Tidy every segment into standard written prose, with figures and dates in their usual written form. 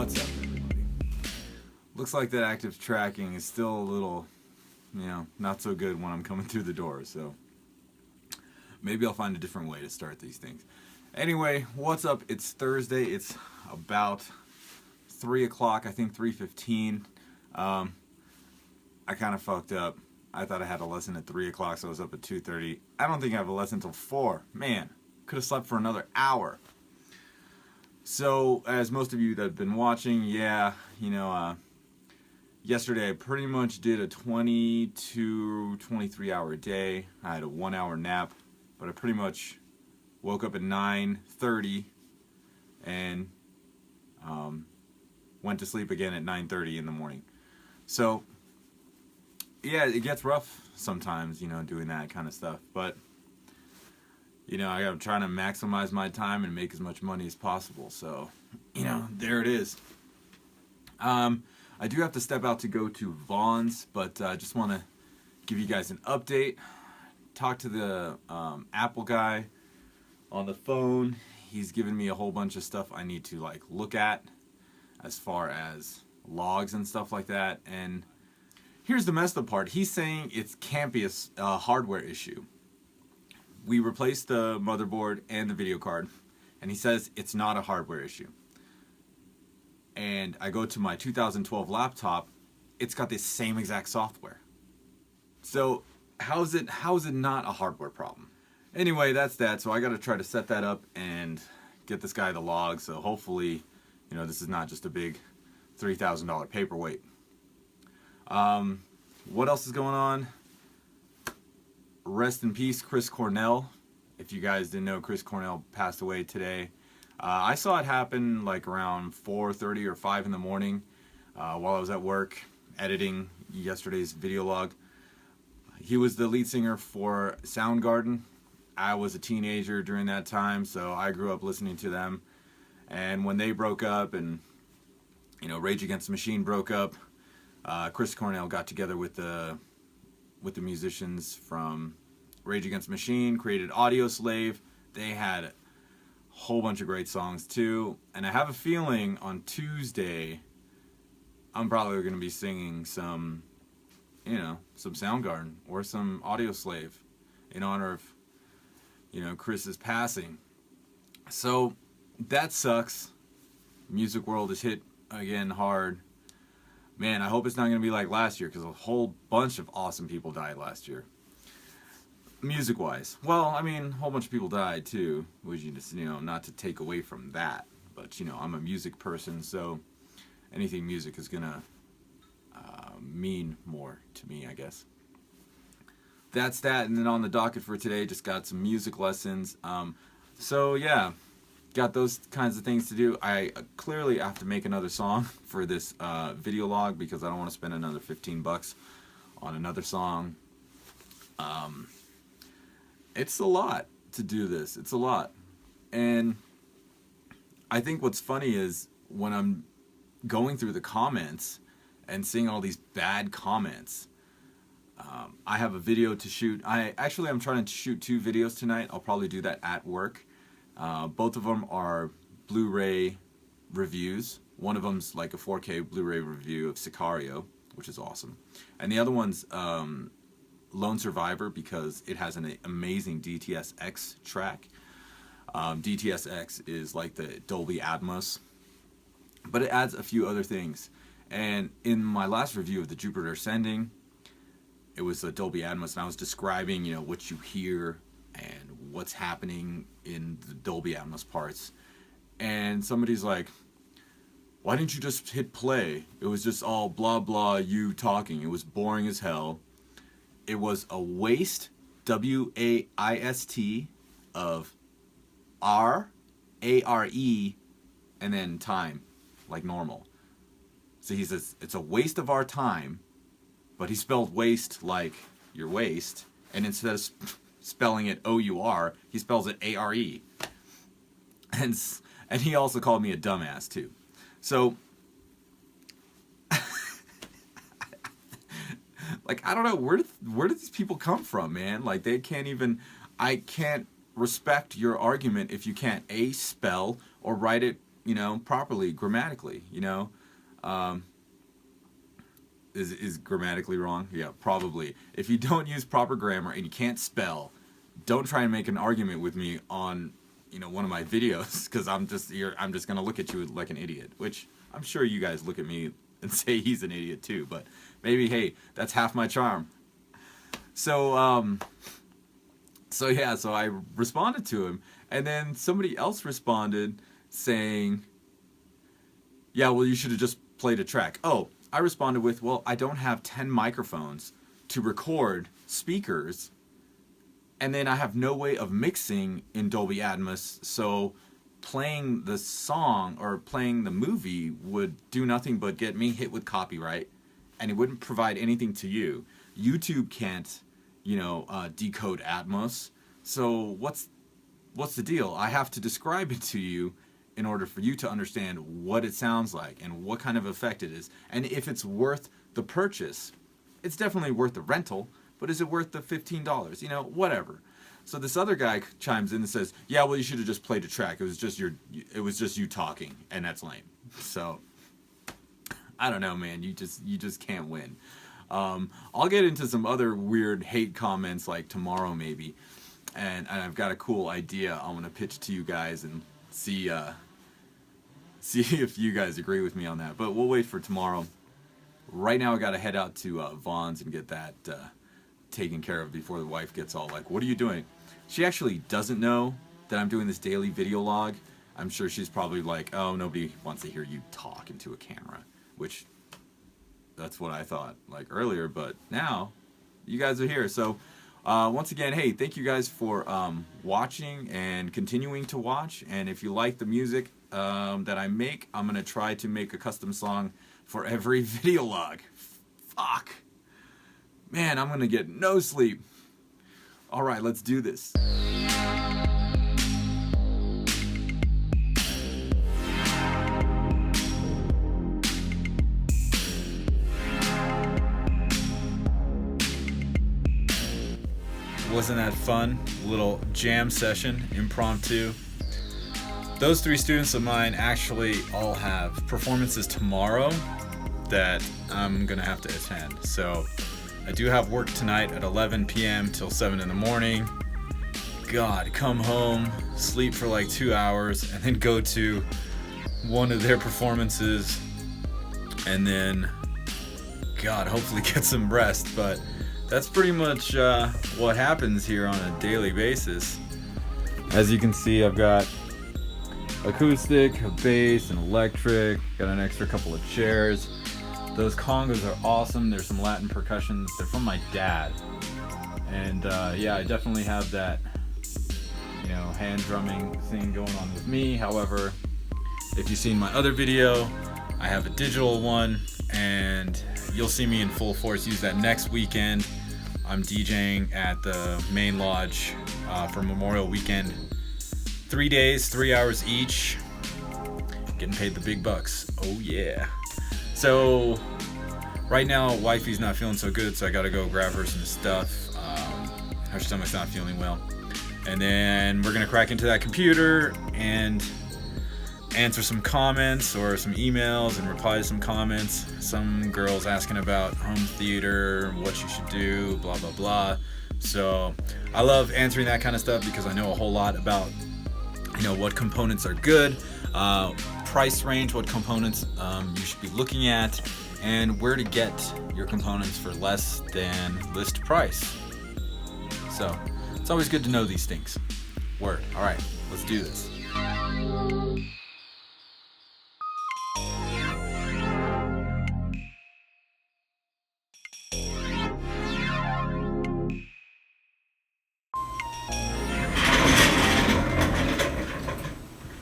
What's up, everybody? Looks like that active tracking is still a little, not so good when I'm coming through the door, so maybe I'll find a different way to start these things. Anyway, what's up? It's Thursday. It's about 3 o'clock, I think 3:15. I kind of fucked up. I thought I had a lesson at 3 o'clock, so I was up at 2:30. I don't think I have a lesson until 4. Man, could have slept for another hour. So, as most of you that have been watching, yesterday I pretty much did a 22, 23 hour day. I had a 1 hour nap, but I pretty much woke up at 9:30 and went to sleep again at 9:30 in the morning. So, yeah, it gets rough sometimes, doing that kind of stuff, but I'm trying to maximize my time and make as much money as possible. So, there it is. I do have to step out to go to Vaughn's, but I just want to give you guys an update. Talk to the Apple guy on the phone. He's given me a whole bunch of stuff I need to look at as far as logs and stuff like that. And here's the messed up part. He's saying it can't be a hardware issue. We replaced the motherboard and the video card, and he says it's not a hardware issue. And I go to my 2012 laptop, it's got the same exact software. So how is it not a hardware problem? Anyway, that's that. So I got to try to set that up and get this guy the log. So hopefully, this is not just a big $3,000 paperweight. What else is going on? Rest in peace, Chris Cornell. If you guys didn't know, Chris Cornell passed away today. I saw it happen around 4:30 or 5 in the morning while I was at work editing yesterday's video log. He was the lead singer for Soundgarden. I was a teenager during that time, so I grew up listening to them. And when they broke up and Rage Against the Machine broke up, Chris Cornell got together with the musicians from Rage Against the Machine, created Audio Slave. They had a whole bunch of great songs too, and I have a feeling on Tuesday I'm probably going to be singing some Soundgarden or some Audio Slave in honor of Chris's passing. So that sucks. Music world is hit again hard. Man, I hope it's not going to be like last year, because a whole bunch of awesome people died last year. Music-wise. Well, a whole bunch of people died too, which, not to take away from that. But, I'm a music person, so anything music is going to mean more to me, I guess. That's that. And then on the docket for today, just got some music lessons. So, yeah. Got those kinds of things to do. I clearly have to make another song for this video log, because I don't want to spend another $15 on another song. It's a lot to do this. It's a lot. And I think what's funny is when I'm going through the comments and seeing all these bad comments. I have a video to shoot. I'm trying to shoot 2 videos tonight. I'll probably do that at work. Both of them are Blu-ray reviews. One of them's like a 4K Blu-ray review of Sicario, which is awesome. And the other one's Lone Survivor, because it has an amazing DTS-X track. DTS-X is like the Dolby Atmos, but it adds a few other things. And in my last review of the Jupiter Ascending, it was a Dolby Atmos, and I was describing, what you hear and what's happening in the Dolby Atmos parts. And somebody's like, why didn't you just hit play? It was just all blah blah, you talking. It was boring as hell. It was a waste, W-A-I-S-T, of R-A-R-E, and then time, like normal. So he says, it's a waste of our time, but he spelled waste like your waist, and instead of spelling it O-U-R, he spells it A-R-E. And he also called me a dumbass too. So, I don't know, where do these people come from, man? They can't even, I can't respect your argument if you can't A, spell, or write it properly grammatically, Um, is grammatically wrong? Yeah, probably. If you don't use proper grammar and you can't spell, don't try and make an argument with me on, one of my videos, because I'm just gonna look at you like an idiot, which I'm sure you guys look at me and say he's an idiot too, but maybe, hey, that's half my charm. So so I responded to him, and then somebody else responded saying, yeah, well, you should have just played a track. Oh, I responded with, well, I don't have 10 microphones to record speakers, and then I have no way of mixing in Dolby Atmos, so playing the song or playing the movie would do nothing but get me hit with copyright, and it wouldn't provide anything to you. YouTube can't, decode Atmos, so what's the deal? I have to describe it to you in order for you to understand what it sounds like and what kind of effect it is. And if it's worth the purchase, it's definitely worth the rental, but is it worth the $15? Whatever. So this other guy chimes in and says, yeah, well, you should have just played a track. It was just you talking, and that's lame. So I don't know, man. You just can't win. I'll get into some other weird hate comments like tomorrow maybe. And I've got a cool idea I'm going to pitch to you guys and see if you guys agree with me on that. But we'll wait for tomorrow. Right now I got to head out to Vaughn's and get that taken care of before the wife gets all like, what are you doing? She actually doesn't know that I'm doing this daily video log. I'm sure she's probably like, oh, nobody wants to hear you talk into a camera, which that's what I thought like earlier, but now you guys are here. So once again, hey, thank you guys for watching and continuing to watch. And if you like the music that I make, I'm going to try to make a custom song for every video log. Fuck. Man, I'm going to get no sleep. All right, let's do this. Wasn't that fun? Little jam session, impromptu. Those 3 students of mine actually all have performances tomorrow that I'm gonna have to attend. So I do have work tonight at 11 p.m. till 7 in the morning. God, come home, sleep for like 2 hours, and then go to one of their performances, and then, God, hopefully get some rest. But that's pretty much what happens here on a daily basis. As you can see, I've got acoustic, a bass, an electric, got an extra couple of chairs. Those congos are awesome. There's some Latin percussions. They're from my dad. And yeah, I definitely have that, hand drumming thing going on with me. However, if you've seen my other video, I have a digital one, and you'll see me in full force use that next weekend. I'm DJing at the main lodge for Memorial Weekend. 3 days, 3 hours each. Getting paid the big bucks. Oh yeah. So right now, wifey's not feeling so good, so I gotta go grab her some stuff. Her stomach's not feeling well. And then we're gonna crack into that computer and answer some comments or some emails and reply to some comments. Some girls asking about home theater, what you should do, blah blah blah. So I love answering that kind of stuff because I know a whole lot about what components are good, price range, what components you should be looking at, and where to get your components for less than list price. So it's always good to know these things. Word. All right, let's do this.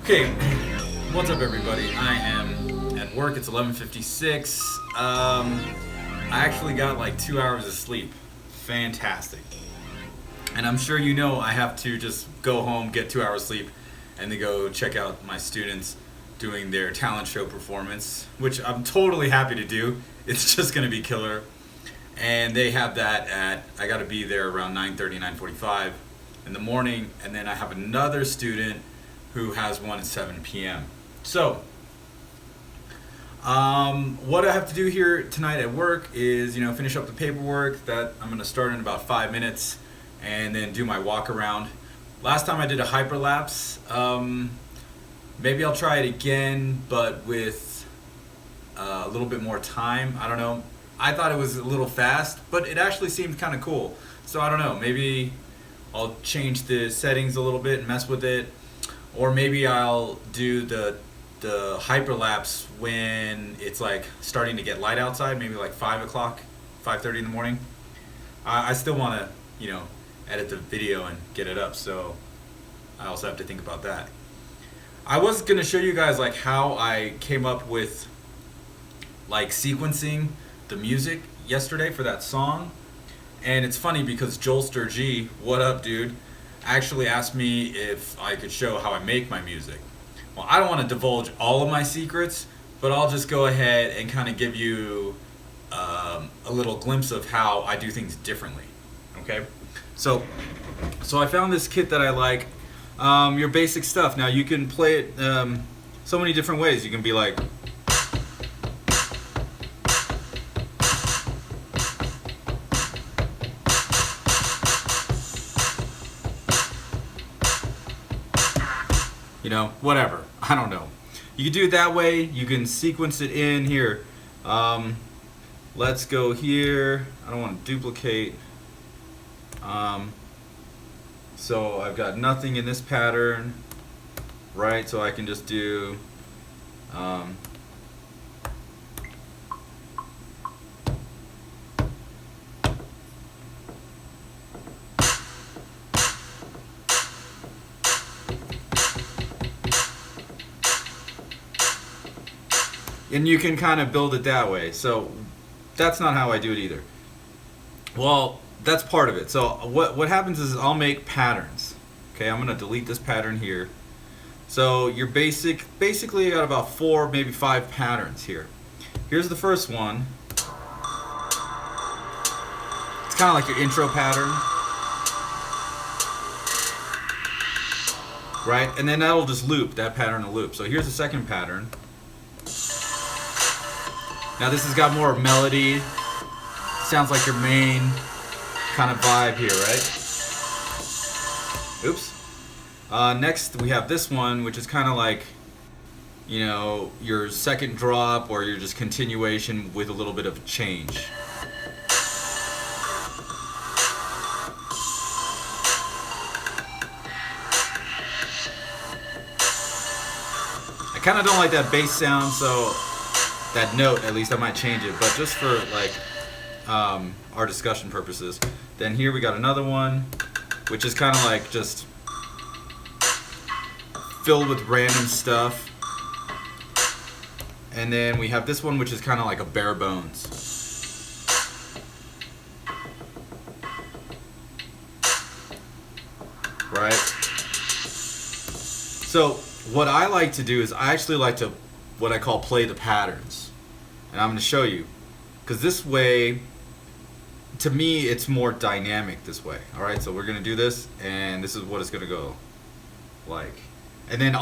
Okay, what's up everybody? I am at work, it's 11:56. I actually got like 2 hours of sleep. Fantastic. And I'm sure I have to just go home, get 2 hours sleep, and then go check out my students doing their talent show performance, which I'm totally happy to do. It's just gonna be killer. And they have that I gotta be there around 9:30, 9:45 in the morning, and then I have another student who has one at 7 p.m. So, what I have to do here tonight at work is, finish up the paperwork that I'm going to start in about 5 minutes, and then do my walk around. Last time I did a hyperlapse. Maybe I'll try it again, but with a little bit more time. I don't know. I thought it was a little fast, but it actually seemed kind of cool. So I don't know. Maybe I'll change the settings a little bit and mess with it, or maybe I'll do the hyperlapse when it's like starting to get light outside, maybe like 5 o'clock, 5:30 in the morning. I still want to, edit the video and get it up, so I also have to think about that. I was gonna show you guys like how I came up with like sequencing the music yesterday for that song, and it's funny because Joel Sturgey, what up, dude, actually asked me if I could show how I make my music. Well, I don't want to divulge all of my secrets, but I'll just go ahead and kind of give you a little glimpse of how I do things differently. Okay, so I found this kit that I like. Your basic stuff. Now you can play it so many different ways. You can be like, whatever. I don't know. You can do it that way. You can sequence it in here. Let's go here. I don't want to duplicate. So I've got nothing in this pattern, right? So I can just do and you can kind of build it that way. So that's not how I do it either. Well, that's part of it. So what happens is I'll make patterns. Okay, I'm gonna delete this pattern here. So your basically you got about 4, maybe 5 patterns here. Here's the first one. It's kind of like your intro pattern, right? And then that'll just loop, that pattern will loop. So here's the second pattern. Now this has got more melody. Sounds like your main kind of vibe here, right? Oops. Next we have this one, which is kind of like, your second drop, or your just continuation with a little bit of change. I kind of don't like that bass sound, so that note, at least I might change it, but just for like our discussion purposes. Then here we got another one, which is kind of like just filled with random stuff. And then we have this one, which is kind of like a bare bones. Right? So what I like to do is I actually like to what I call play the patterns. And I'm going to show you, because this way, to me, it's more dynamic this way. All right, so we're going to do this, and this is what it's going to go like. And then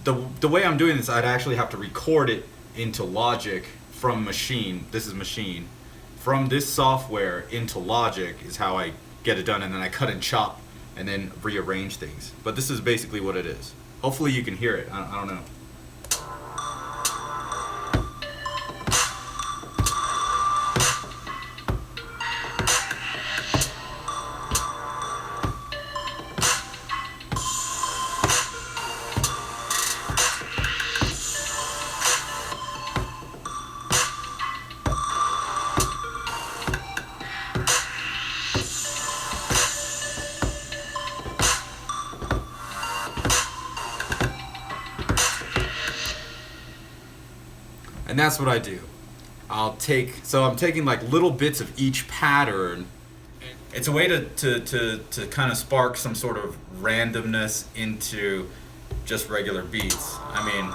the way I'm doing this, I'd actually have to record it into Logic from Machine. This is Machine. From this software into Logic is how I get it done, and then I cut and chop and then rearrange things. But this is basically what it is. Hopefully you can hear it. I don't know. And that's what I do. I'm taking like little bits of each pattern. It's a way to kind of spark some sort of randomness into just regular beats. I mean,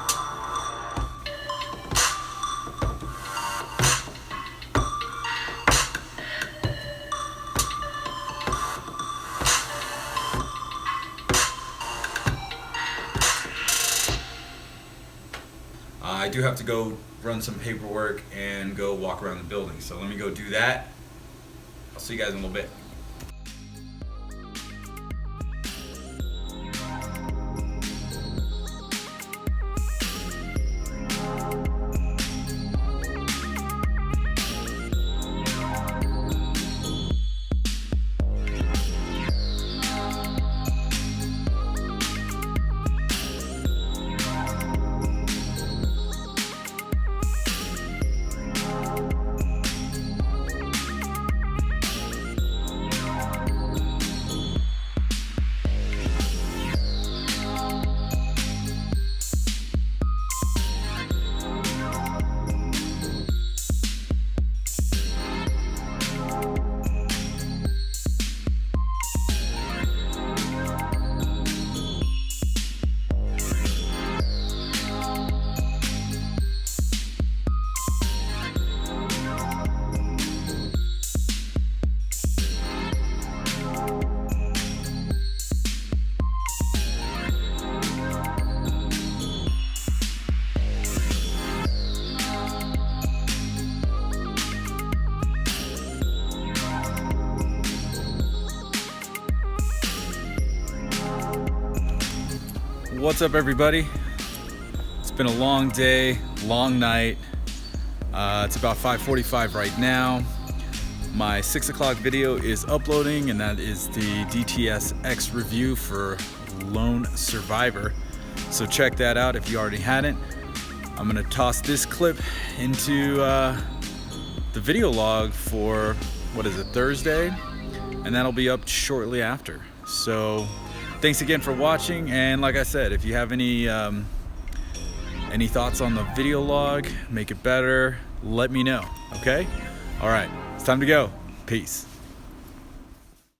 I do have to go run some paperwork and go walk around the building. So let me go do that. I'll see you guys in a little bit. What's up, everybody? It's been a long day, long night. It's about 5:45 right now. My 6 o'clock video is uploading, and that is the DTS X review for Lone Survivor. So check that out if you already hadn't. I'm gonna toss this clip into the video log for, what is it, Thursday? And that'll be up shortly after. So thanks again for watching, and like I said, if you have any thoughts on the video log, make it better, let me know, okay? All right, it's time to go. Peace.